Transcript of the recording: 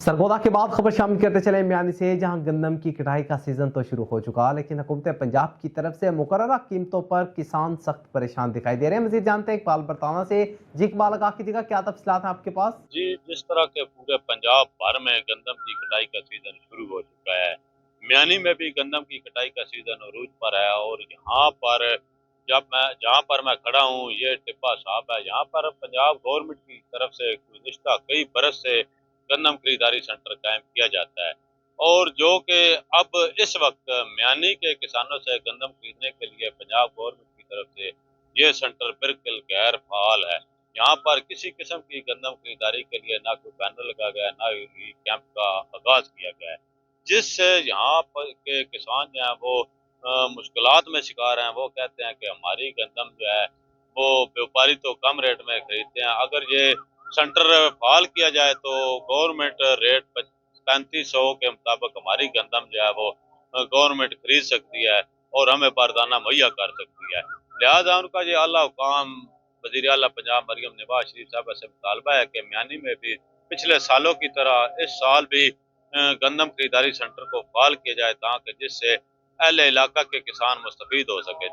सरगोदा के बाद खबर शामिल करते चले म्यानी से, जहां गंदम की कटाई का सीजन तो शुरू हो चुका, लेकिन हुकूमत पंजाब की तरफ से मुकर्ररा कीमतों पर किसान सख्त परेशान दिखाई दे रहे हैं। मजीद जानते हैं इकबाल बरताना से। जी इकबाल, आगाह कीजिएगा, क्या तफसीलात हैं आपके पास? जी, जिस तरह के पूरे पंजाब भर में गंदम की कटाई का सीजन शुरू हो चुका है, म्यानी में भी गंदम की कटाई का सीजन अरूज पर है। और यहाँ पर जहाँ पर मैं खड़ा हूँ, ये टिब्बा साहब है। यहाँ पर पंजाब गवर्नमेंट की तरफ से गुज़िश्ता कई बरस से गंदम खरीदारी सेंटर कायम किया जाता है, और जो कि अब इस वक्त म्यानी के किसानों से गंदम खरीदने के लिए पंजाब गवर्नमेंट की तरफ से ये सेंटर बिल्कुल गैर फाल है। यहाँ पर किसी किस्म की गंदम खरीदारी के लिए ना कोई बैनर लगा गया है, ना ही कैंप का आगाज किया गया है, जिससे यहाँ पर के किसान जो है वो मुश्किलात में शिकार हैं। वो कहते हैं कि हमारी गंदम जो है वो व्यापारी तो कम रेट में खरीदते हैं, अगर ये सेंटर फाल किया जाए तो गवर्नमेंट रेट 3500 के मुताबिक हमारी गंदम जो है वो गवर्नमेंट खरीद सकती है और हमें बारदाना मुहैया कर सकती है। लिहाजा उनका ये आला हुकाम वज़ीर आला पंजाब मरियम नवाज शरीफ साहब से मुतालबा है कि म्यानी में भी पिछले सालों की तरह इस साल भी गंदम खरीदारी सेंटर को फाल किया जाए, ताकि जिससे अहले इलाका के किसान मुस्तफीद हो सके।